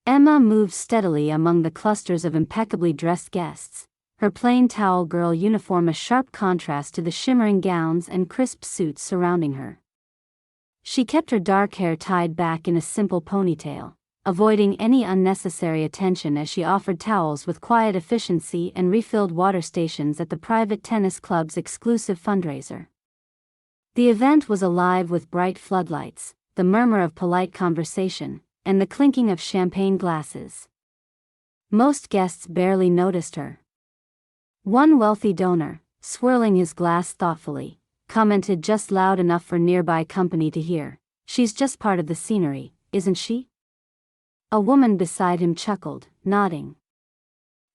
Emma moved steadily among the clusters of impeccably dressed guests, her plain towel girl uniform a sharp contrast to the shimmering gowns and crisp suits surrounding her. She kept her dark hair tied back in a simple ponytail, avoiding any unnecessary attention as she offered towels with quiet efficiency and refilled water stations at the private tennis club's exclusive fundraiser. The event was alive with bright floodlights, the murmur of polite conversation, and the clinking of champagne glasses. Most guests barely noticed her. One wealthy donor, swirling his glass thoughtfully, commented just loud enough for nearby company to hear, "She's just part of the scenery, isn't she?" A woman beside him chuckled, nodding.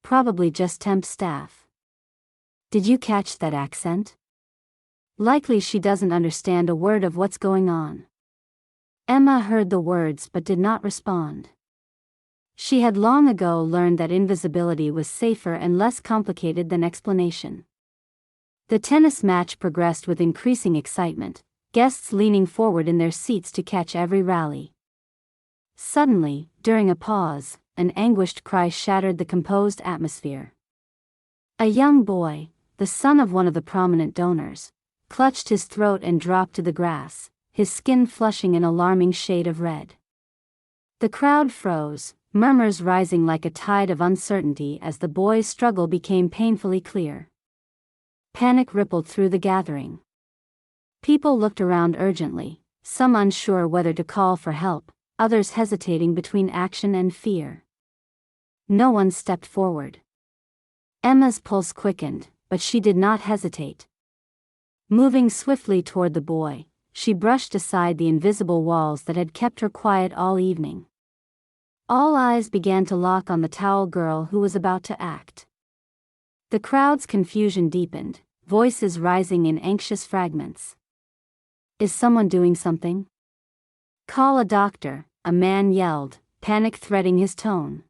"Probably just temp staff." "Did you catch that accent? Likely she doesn't understand a word of what's going on." Emma heard the words but did not respond. She had long ago learned that invisibility was safer and less complicated than explanation. The tennis match progressed with increasing excitement, guests leaning forward in their seats to catch every rally. Suddenly, during a pause, an anguished cry shattered the composed atmosphere. A young boy, the son of one of the prominent donors, clutched his throat and dropped to the grass, his skin flushing an alarming shade of red. The crowd froze, murmurs rising like a tide of uncertainty as the boy's struggle became painfully clear. Panic rippled through the gathering. People looked around urgently, some unsure whether to call for help, others hesitating between action and fear. No one stepped forward. Emma's pulse quickened, but she did not hesitate. Moving swiftly toward the boy, she brushed aside the invisible walls that had kept her quiet all evening. All eyes began to lock on the towel girl who was about to act. The crowd's confusion deepened, voices rising in anxious fragments. "Is someone doing something? Call a doctor," a man yelled, panic threading his tone.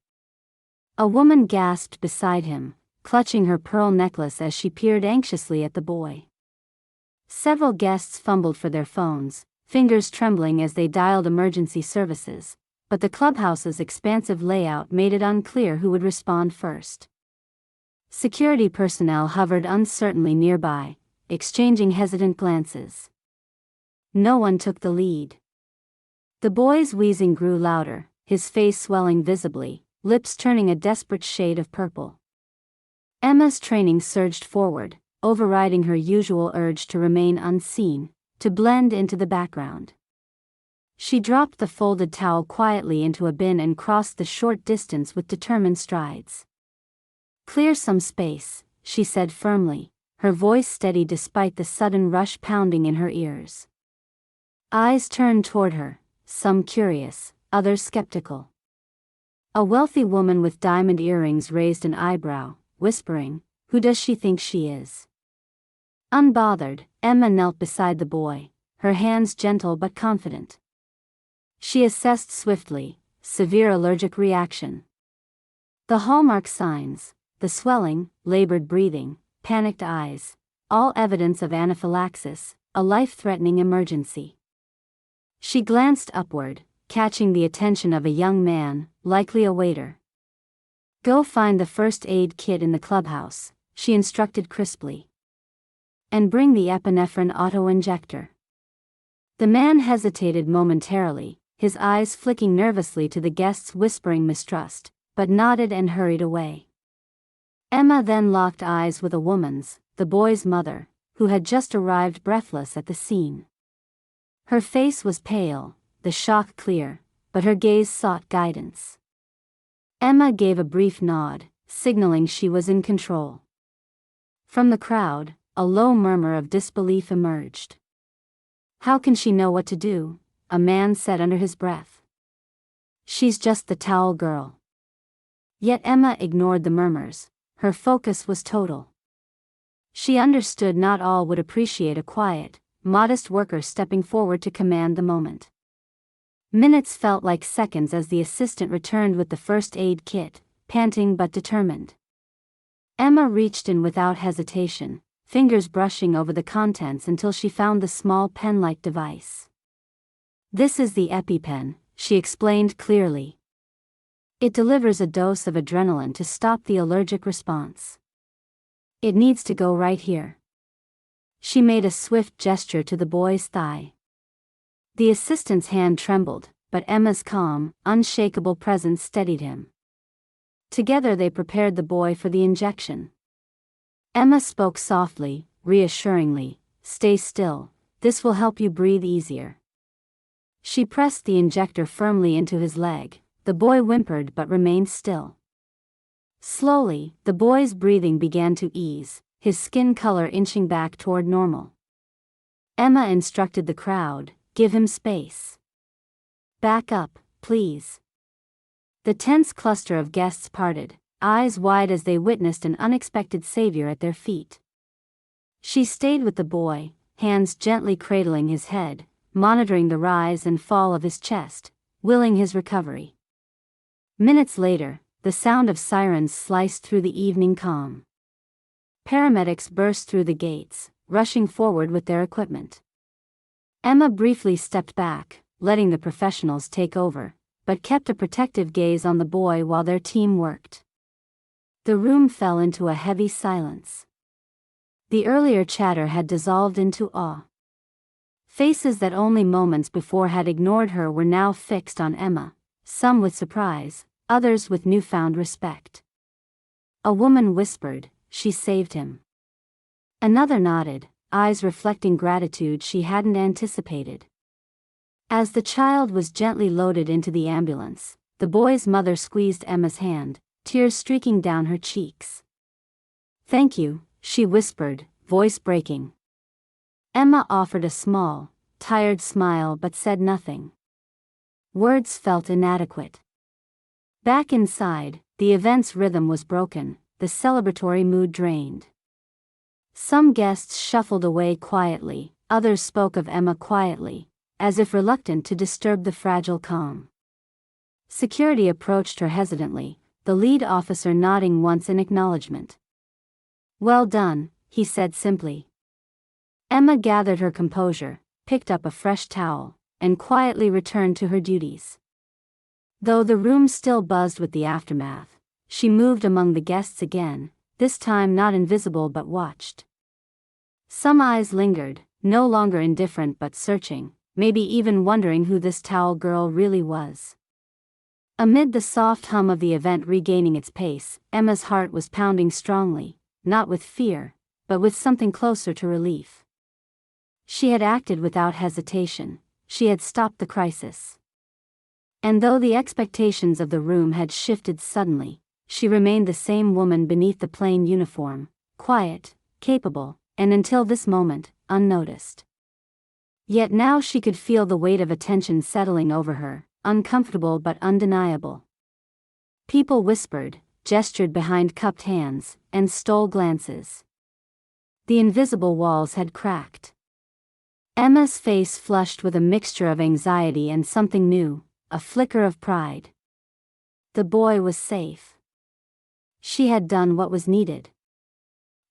A woman gasped beside him, clutching her pearl necklace as she peered anxiously at the boy. Several guests fumbled for their phones, fingers trembling as they dialed emergency services, but the clubhouse's expansive layout made it unclear who would respond first. Security personnel hovered uncertainly nearby, exchanging hesitant glances. No one took the lead. The boy's wheezing grew louder, his face swelling visibly, lips turning a desperate shade of purple. Emma's training surged forward, overriding her usual urge to remain unseen, to blend into the background. She dropped the folded towel quietly into a bin and crossed the short distance with determined strides. "Clear some space," she said firmly, her voice steady despite the sudden rush pounding in her ears. Eyes turned toward her, some curious, others skeptical. A wealthy woman with diamond earrings raised an eyebrow, whispering, "Who does she think she is?" Unbothered, Emma knelt beside the boy, her hands gentle but confident. She assessed swiftly, severe allergic reaction. The hallmark signs, the swelling, labored breathing, panicked eyes, all evidence of anaphylaxis, a life-threatening emergency. She glanced upward, catching the attention of a young man, likely a waiter. "Go find the first aid kit in the clubhouse," she instructed crisply. "And bring the epinephrine auto-injector." The man hesitated momentarily, his eyes flicking nervously to the guests' whispering mistrust, but nodded and hurried away. Emma then locked eyes with a woman's, the boy's mother, who had just arrived breathless at the scene. Her face was pale, the shock clear, but her gaze sought guidance. Emma gave a brief nod, signaling she was in control. From the crowd, a low murmur of disbelief emerged. "How can she know what to do?" a man said under his breath. "She's just the towel girl." Yet Emma ignored the murmurs, her focus was total. She understood not all would appreciate a quiet, modest worker stepping forward to command the moment. Minutes felt like seconds as the assistant returned with the first aid kit, panting but determined. Emma reached in without hesitation, fingers brushing over the contents until she found the small pen-like device. "This is the EpiPen," she explained clearly. It delivers a dose of adrenaline to stop the allergic response. It needs to go right here. She made a swift gesture to the boy's thigh. The assistant's hand trembled, but Emma's calm, unshakable presence steadied him. Together they prepared the boy for the injection. Emma spoke softly, reassuringly, "Stay still, this will help you breathe easier." She pressed the injector firmly into his leg. The boy whimpered but remained still. Slowly, the boy's breathing began to ease, his skin color inching back toward normal. Emma instructed the crowd, "Give him space. Back up, please." The tense cluster of guests parted, eyes wide as they witnessed an unexpected savior at their feet. She stayed with the boy, hands gently cradling his head, monitoring the rise and fall of his chest, willing his recovery. Minutes later, the sound of sirens sliced through the evening calm. Paramedics burst through the gates, rushing forward with their equipment. Emma briefly stepped back, letting the professionals take over, but kept a protective gaze on the boy while their team worked. The room fell into a heavy silence. The earlier chatter had dissolved into awe. Faces that only moments before had ignored her were now fixed on Emma, some with surprise, others with newfound respect. A woman whispered, "She saved him." Another nodded, eyes reflecting gratitude she hadn't anticipated. As the child was gently loaded into the ambulance, the boy's mother squeezed Emma's hand, tears streaking down her cheeks. "Thank you," she whispered, voice breaking. Emma offered a small, tired smile but said nothing. Words felt inadequate. Back inside, the event's rhythm was broken, the celebratory mood drained. Some guests shuffled away quietly, others spoke of Emma quietly, as if reluctant to disturb the fragile calm. Security approached her hesitantly, the lead officer nodding once in acknowledgement. "Well done," he said simply. Emma gathered her composure, picked up a fresh towel, and quietly returned to her duties. Though the room still buzzed with the aftermath, she moved among the guests again, this time not invisible but watched. Some eyes lingered, no longer indifferent but searching, maybe even wondering who this towel girl really was. Amid the soft hum of the event regaining its pace, Emma's heart was pounding strongly, not with fear, but with something closer to relief. She had acted without hesitation, she had stopped the crisis. And though the expectations of the room had shifted suddenly, she remained the same woman beneath the plain uniform, quiet, capable, and until this moment, unnoticed. Yet now she could feel the weight of attention settling over her, uncomfortable but undeniable. People whispered, gestured behind cupped hands, and stole glances. The invisible walls had cracked. Emma's face flushed with a mixture of anxiety and something new, a flicker of pride. The boy was safe. She had done what was needed.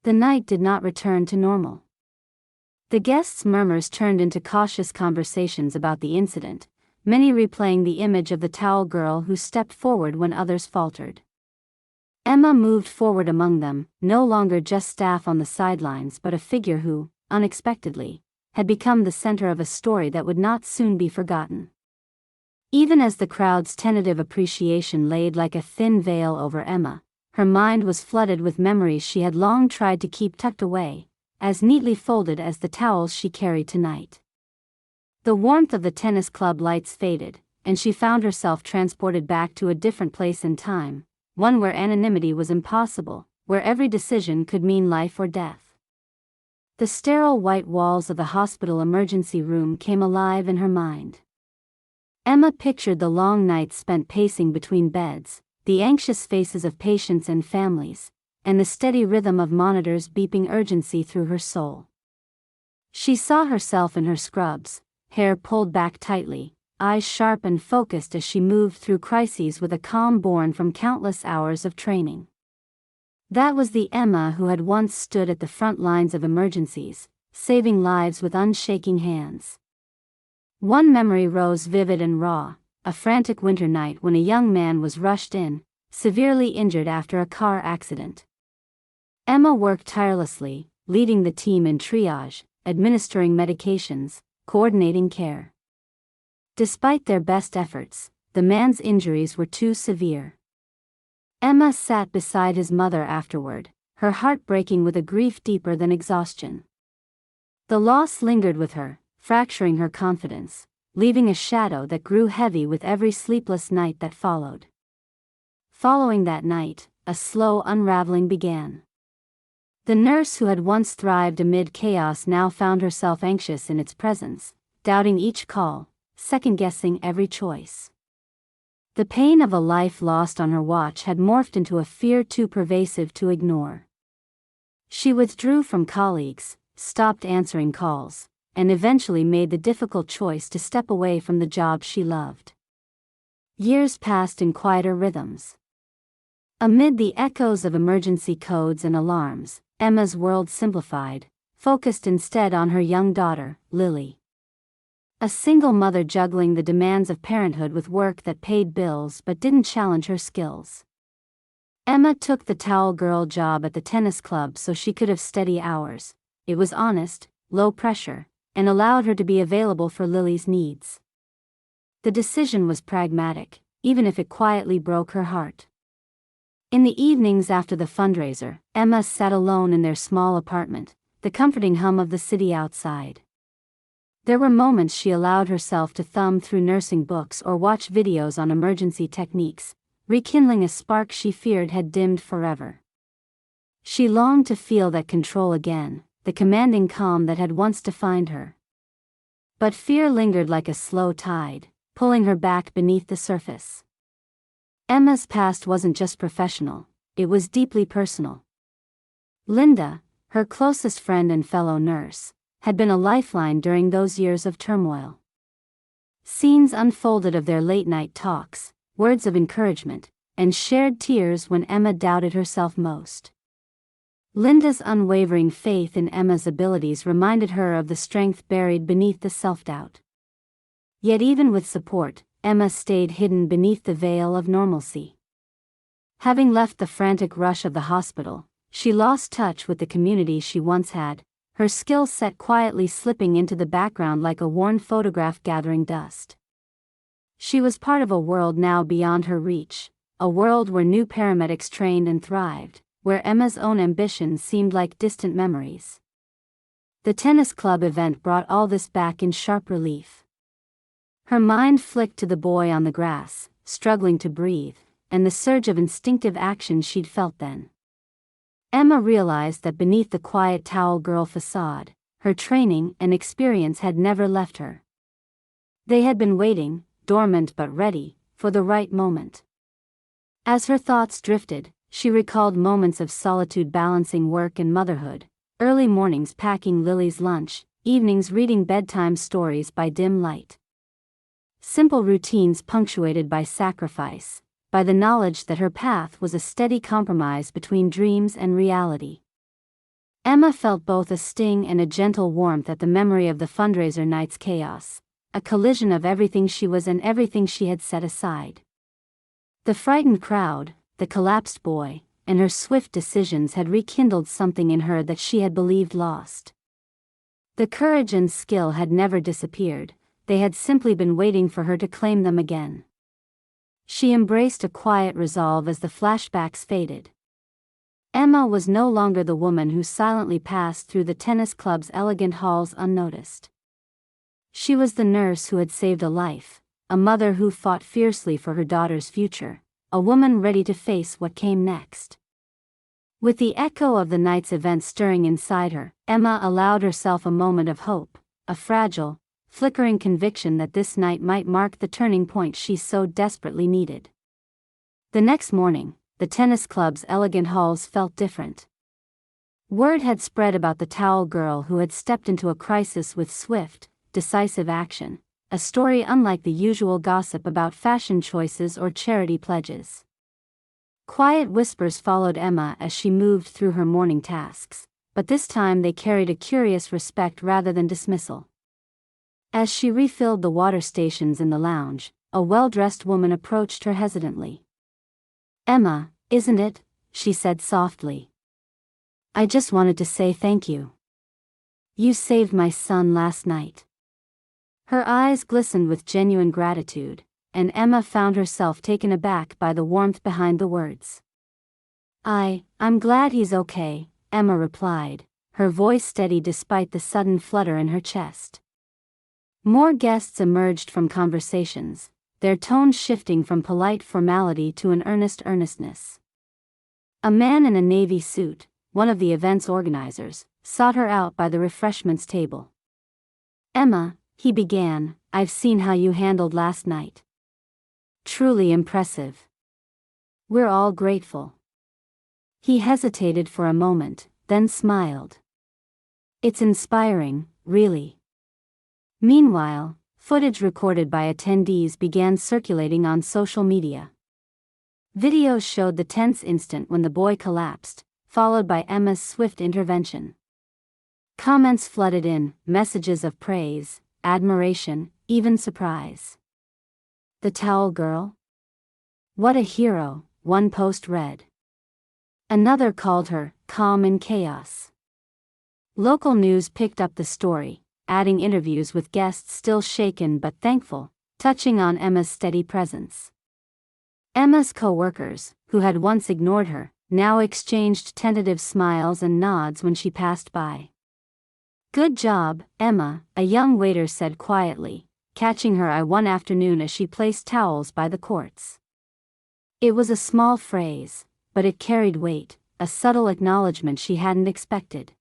The night did not return to normal. The guests' murmurs turned into cautious conversations about the incident, many replaying the image of the towel girl who stepped forward when others faltered. Emma moved forward among them, no longer just staff on the sidelines but a figure who, unexpectedly, had become the center of a story that would not soon be forgotten. Even as the crowd's tentative appreciation laid like a thin veil over Emma, her mind was flooded with memories she had long tried to keep tucked away, as neatly folded as the towels she carried tonight. The warmth of the tennis club lights faded, and she found herself transported back to a different place in time, one where anonymity was impossible, where every decision could mean life or death. The sterile white walls of the hospital emergency room came alive in her mind. Emma pictured the long nights spent pacing between beds, the anxious faces of patients and families, and the steady rhythm of monitors beeping urgency through her soul. She saw herself in her scrubs, hair pulled back tightly, eyes sharp and focused as she moved through crises with a calm born from countless hours of training. That was the Emma who had once stood at the front lines of emergencies, saving lives with unshaking hands. One memory rose vivid and raw, a frantic winter night when a young man was rushed in, severely injured after a car accident. Emma worked tirelessly, leading the team in triage, administering medications, coordinating care. Despite their best efforts, the man's injuries were too severe. Emma sat beside his mother afterward, her heart breaking with a grief deeper than exhaustion. The loss lingered with her, fracturing her confidence, leaving a shadow that grew heavy with every sleepless night that followed. Following that night, a slow unraveling began. The nurse who had once thrived amid chaos now found herself anxious in its presence, doubting each call, second-guessing every choice. The pain of a life lost on her watch had morphed into a fear too pervasive to ignore. She withdrew from colleagues, stopped answering calls, and eventually made the difficult choice to step away from the job she loved. Years passed in quieter rhythms. Amid the echoes of emergency codes and alarms, Emma's world simplified, focused instead on her young daughter, Lily. A single mother juggling the demands of parenthood with work that paid bills but didn't challenge her skills. Emma took the towel girl job at the tennis club so she could have steady hours. It was honest, low pressure, and allowed her to be available for Lily's needs. The decision was pragmatic, even if it quietly broke her heart. In the evenings after the fundraiser, Emma sat alone in their small apartment, the comforting hum of the city outside. There were moments she allowed herself to thumb through nursing books or watch videos on emergency techniques, rekindling a spark she feared had dimmed forever. She longed to feel that control again, the commanding calm that had once defined her. But fear lingered like a slow tide, pulling her back beneath the surface. Emma's past wasn't just professional, it was deeply personal. Linda, her closest friend and fellow nurse, had been a lifeline during those years of turmoil. Scenes unfolded of their late-night talks, words of encouragement, and shared tears when Emma doubted herself most. Linda's unwavering faith in Emma's abilities reminded her of the strength buried beneath the self-doubt. Yet even with support, Emma stayed hidden beneath the veil of normalcy. Having left the frantic rush of the hospital, she lost touch with the community she once had, her skill set quietly slipping into the background like a worn photograph gathering dust. She was part of a world now beyond her reach, a world where new paramedics trained and thrived, where Emma's own ambitions seemed like distant memories. The tennis club event brought all this back in sharp relief. Her mind flicked to the boy on the grass, struggling to breathe, and the surge of instinctive action she'd felt then. Emma realized that beneath the quiet towel girl facade, her training and experience had never left her. They had been waiting, dormant but ready, for the right moment. As her thoughts drifted, she recalled moments of solitude balancing work and motherhood, early mornings packing Lily's lunch, evenings reading bedtime stories by dim light. Simple routines punctuated by sacrifice, by the knowledge that her path was a steady compromise between dreams and reality. Emma felt both a sting and a gentle warmth at the memory of the fundraiser night's chaos, a collision of everything she was and everything she had set aside. The frightened crowd, the collapsed boy, and her swift decisions had rekindled something in her that she had believed lost. The courage and skill had never disappeared, they had simply been waiting for her to claim them again. She embraced a quiet resolve as the flashbacks faded. Emma was no longer the woman who silently passed through the tennis club's elegant halls unnoticed. She was the nurse who had saved a life, a mother who fought fiercely for her daughter's future, a woman ready to face what came next. With the echo of the night's events stirring inside her, Emma allowed herself a moment of hope, a fragile, flickering conviction that this night might mark the turning point she so desperately needed. The next morning, the tennis club's elegant halls felt different. Word had spread about the towel girl who had stepped into a crisis with swift, decisive action, a story unlike the usual gossip about fashion choices or charity pledges. Quiet whispers followed Emma as she moved through her morning tasks, but this time they carried a curious respect rather than dismissal. As she refilled the water stations in the lounge, a well-dressed woman approached her hesitantly. "Emma, isn't it?" she said softly. "I just wanted to say thank you. You saved my son last night." Her eyes glistened with genuine gratitude, and Emma found herself taken aback by the warmth behind the words. I'm glad he's okay," Emma replied, her voice steady despite the sudden flutter in her chest. More guests emerged from conversations, their tones shifting from polite formality to an earnest earnestness. A man in a navy suit, one of the event's organizers, sought her out by the refreshments table. "Emma," he began, "I've seen how you handled last night. Truly impressive. We're all grateful." He hesitated for a moment, then smiled. "It's inspiring, really." Meanwhile, footage recorded by attendees began circulating on social media. Videos showed the tense instant when the boy collapsed, followed by Emma's swift intervention. Comments flooded in, messages of praise, admiration, even surprise. "The towel girl? What a hero," one post read. Another called her calm in chaos. Local news picked up the story, adding interviews with guests still shaken but thankful, touching on Emma's steady presence. Emma's co-workers, who had once ignored her, now exchanged tentative smiles and nods when she passed by. "Good job, Emma," a young waiter said quietly, catching her eye one afternoon as she placed towels by the courts. It was a small phrase, but it carried weight, a subtle acknowledgement she hadn't expected.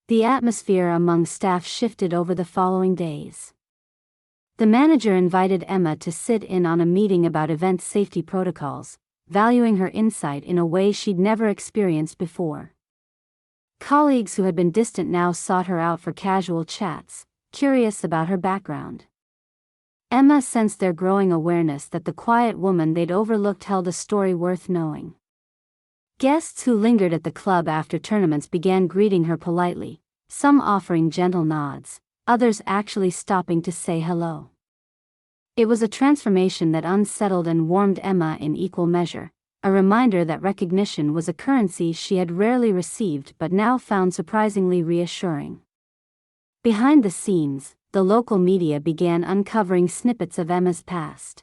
The atmosphere among staff shifted over the following days. The manager invited Emma to sit in on a meeting about event safety protocols, valuing her insight in a way she'd never experienced before. Colleagues who had been distant now sought her out for casual chats, curious about her background. Emma sensed their growing awareness that the quiet woman they'd overlooked held a story worth knowing. Guests who lingered at the club after tournaments began greeting her politely, some offering gentle nods, others actually stopping to say hello. It was a transformation that unsettled and warmed Emma in equal measure, a reminder that recognition was a currency she had rarely received but now found surprisingly reassuring. Behind the scenes, the local media began uncovering snippets of Emma's past.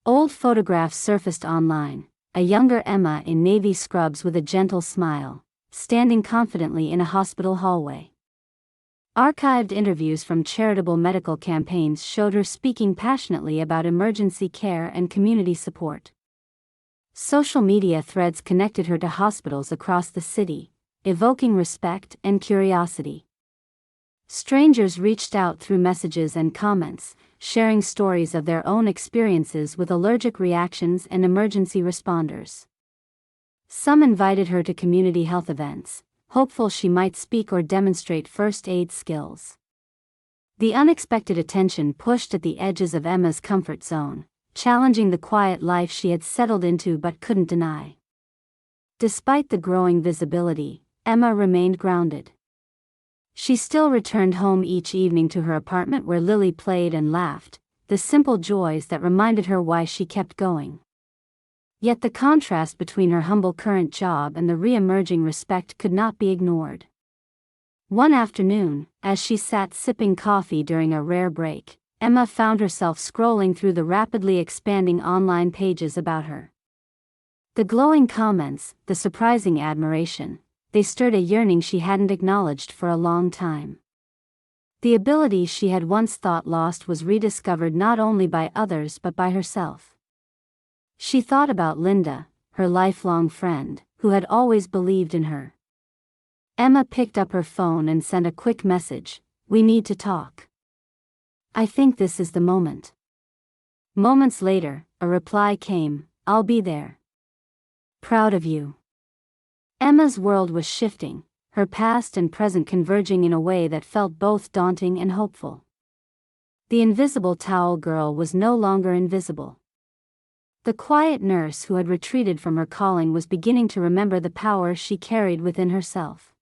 Old photographs surfaced online, a younger Emma in navy scrubs with a gentle smile, standing confidently in a hospital hallway. Archived interviews from charitable medical campaigns showed her speaking passionately about emergency care and community support. Social media threads connected her to hospitals across the city, evoking respect and curiosity. Strangers reached out through messages and comments, sharing stories of their own experiences with allergic reactions and emergency responders. Some invited her to community health events, hopeful she might speak or demonstrate first aid skills. The unexpected attention pushed at the edges of Emma's comfort zone, challenging the quiet life she had settled into but couldn't deny. Despite the growing visibility, Emma remained grounded. She still returned home each evening to her apartment where Lily played and laughed, the simple joys that reminded her why she kept going. Yet the contrast between her humble current job and the re-emerging respect could not be ignored. One afternoon, as she sat sipping coffee during a rare break, Emma found herself scrolling through the rapidly expanding online pages about her. The glowing comments, the surprising admiration, they stirred a yearning she hadn't acknowledged for a long time. The ability she had once thought lost was rediscovered not only by others but by herself. She thought about Linda, her lifelong friend, who had always believed in her. Emma picked up her phone and sent a quick message, "We need to talk. I think this is the moment." Moments later, a reply came, "I'll be there. Proud of you." Emma's world was shifting, her past and present converging in a way that felt both daunting and hopeful. The invisible towel girl was no longer invisible. The quiet nurse who had retreated from her calling was beginning to remember the power she carried within herself.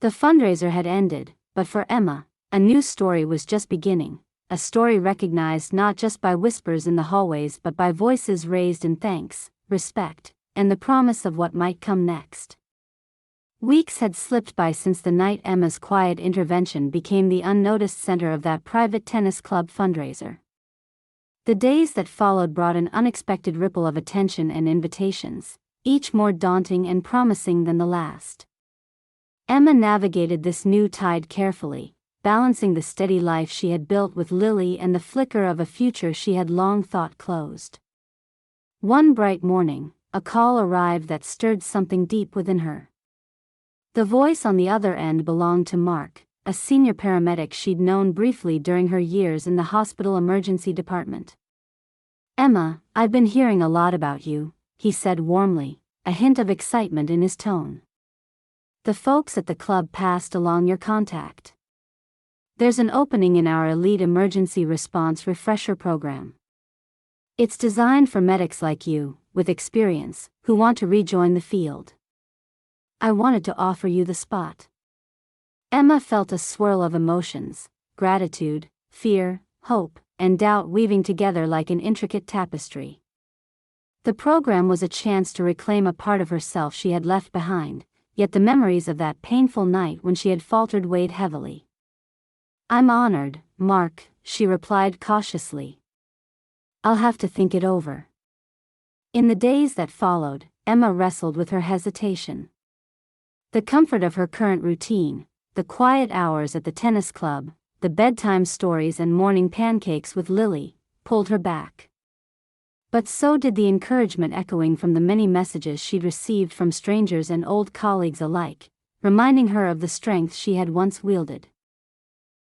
The fundraiser had ended, but for Emma, a new story was just beginning, a story recognized not just by whispers in the hallways but by voices raised in thanks, respect, and the promise of what might come next. Weeks had slipped by since the night Emma's quiet intervention became the unnoticed center of that private tennis club fundraiser. The days that followed brought an unexpected ripple of attention and invitations, each more daunting and promising than the last. Emma navigated this new tide carefully, balancing the steady life she had built with Lily and the flicker of a future she had long thought closed. One bright morning, a call arrived that stirred something deep within her. The voice on the other end belonged to Mark, a senior paramedic she'd known briefly during her years in the hospital emergency department. "Emma, I've been hearing a lot about you," he said warmly, a hint of excitement in his tone. "The folks at the club passed along your contact. There's an opening in our elite emergency response refresher program. It's designed for medics like you, with experience, who want to rejoin the field. I wanted to offer you the spot." Emma felt a swirl of emotions, gratitude, fear, hope, and doubt weaving together like an intricate tapestry. The program was a chance to reclaim a part of herself she had left behind, yet the memories of that painful night when she had faltered weighed heavily. "I'm honored, Mark," she replied cautiously. "I'll have to think it over." In the days that followed, Emma wrestled with her hesitation. The comfort of her current routine, the quiet hours at the tennis club, the bedtime stories and morning pancakes with Lily, pulled her back. But so did the encouragement echoing from the many messages she'd received from strangers and old colleagues alike, reminding her of the strength she had once wielded.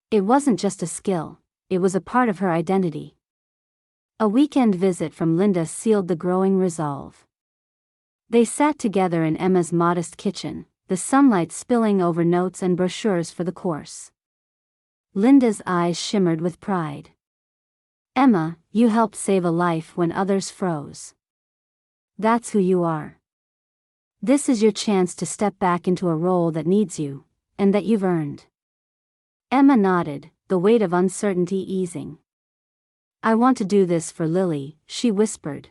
It wasn't just a skill, it was a part of her identity. A weekend visit from Linda sealed the growing resolve. They sat together in Emma's modest kitchen, the sunlight spilling over notes and brochures for the course. Linda's eyes shimmered with pride. "Emma, you helped save a life when others froze. That's who you are. This is your chance to step back into a role that needs you, and that you've earned." Emma nodded, the weight of uncertainty easing. "I want to do this for Lily," she whispered.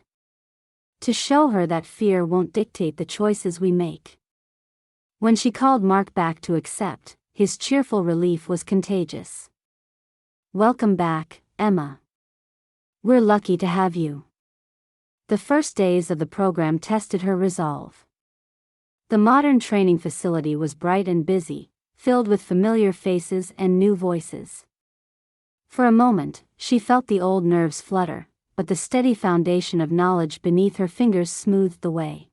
"To show her that fear won't dictate the choices we make." When she called Mark back to accept, his cheerful relief was contagious. "Welcome back, Emma. We're lucky to have you." The first days of the program tested her resolve. The modern training facility was bright and busy, filled with familiar faces and new voices. For a moment, she felt the old nerves flutter, but the steady foundation of knowledge beneath her fingers smoothed the way.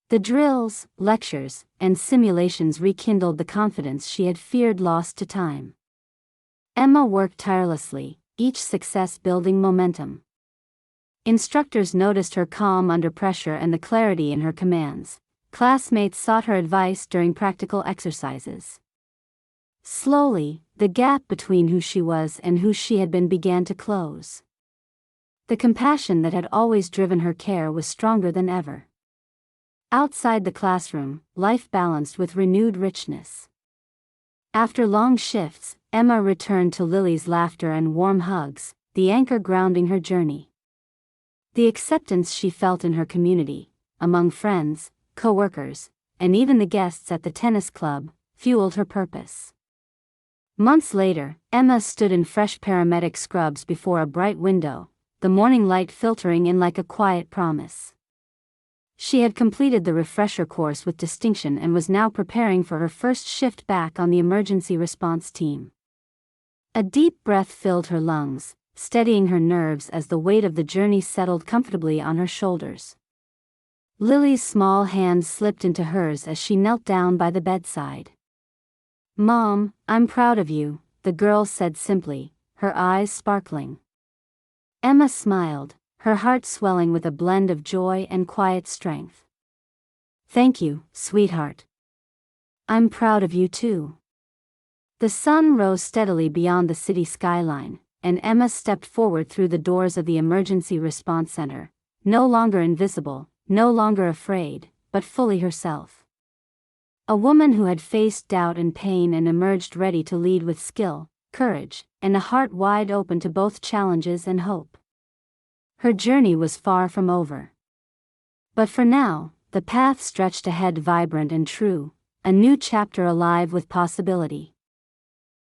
The drills, lectures, and simulations rekindled the confidence she had feared lost to time. Emma worked tirelessly, each success building momentum. Instructors noticed her calm under pressure and the clarity in her commands. Classmates sought her advice during practical exercises. Slowly, the gap between who she was and who she had been began to close. The compassion that had always driven her care was stronger than ever. Outside the classroom, life balanced with renewed richness. After long shifts, Emma returned to Lily's laughter and warm hugs, the anchor grounding her journey. The acceptance she felt in her community, among friends, co-workers, and even the guests at the tennis club, fueled her purpose. Months later, Emma stood in fresh paramedic scrubs before a bright window, the morning light filtering in like a quiet promise. She had completed the refresher course with distinction and was now preparing for her first shift back on the emergency response team. A deep breath filled her lungs, steadying her nerves as the weight of the journey settled comfortably on her shoulders. Lily's small hand slipped into hers as she knelt down by the bedside. "Mom, I'm proud of you," the girl said simply, her eyes sparkling. Emma smiled, her heart swelling with a blend of joy and quiet strength. "Thank you, sweetheart. I'm proud of you too." The sun rose steadily beyond the city skyline, and Emma stepped forward through the doors of the Emergency Response Center, no longer invisible, no longer afraid, but fully herself. A woman who had faced doubt and pain and emerged ready to lead with skill, courage, and a heart wide open to both challenges and hope. Her journey was far from over. But for now, the path stretched ahead vibrant and true, a new chapter alive with possibility.